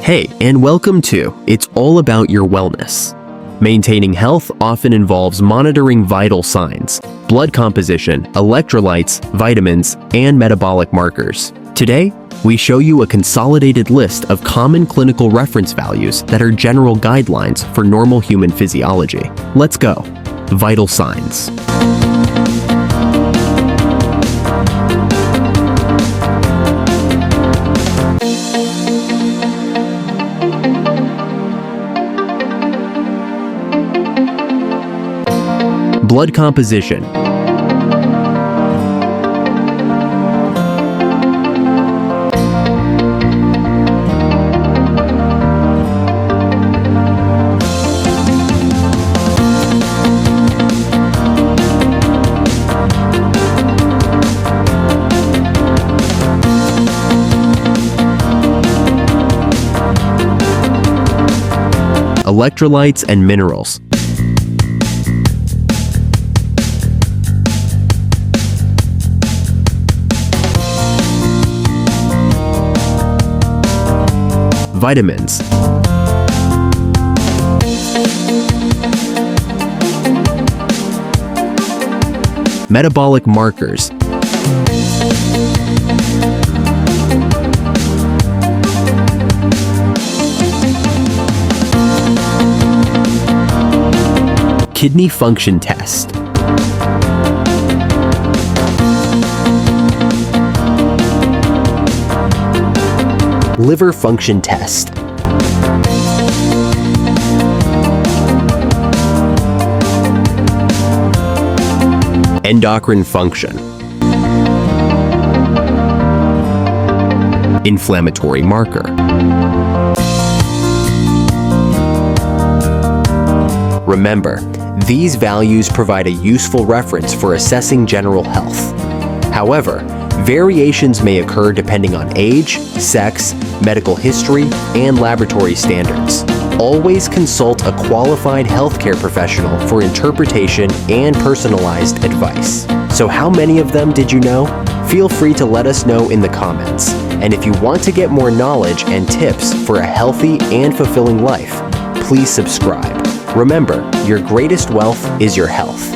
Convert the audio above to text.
Hey, and welcome to It's All About Your Wellness. Maintaining health often involves monitoring vital signs, blood composition, electrolytes, vitamins, and metabolic markers. Today, we show you a consolidated list of common clinical reference values that are general guidelines for normal human physiology. Let's go. Vital signs. Blood composition. Electrolytes and minerals. Vitamins. Metabolic markers. Kidney function test. Liver function test. Endocrine function. Inflammatory marker. Remember, these values provide a useful reference for assessing general health. However, variations may occur depending on age, sex, medical history, and laboratory standards. Always consult a qualified healthcare professional for interpretation and personalized advice. So how many of them did you know? Feel free to let us know in the comments. And if you want to get more knowledge and tips for a healthy and fulfilling life, please subscribe. Remember, your greatest wealth is your health.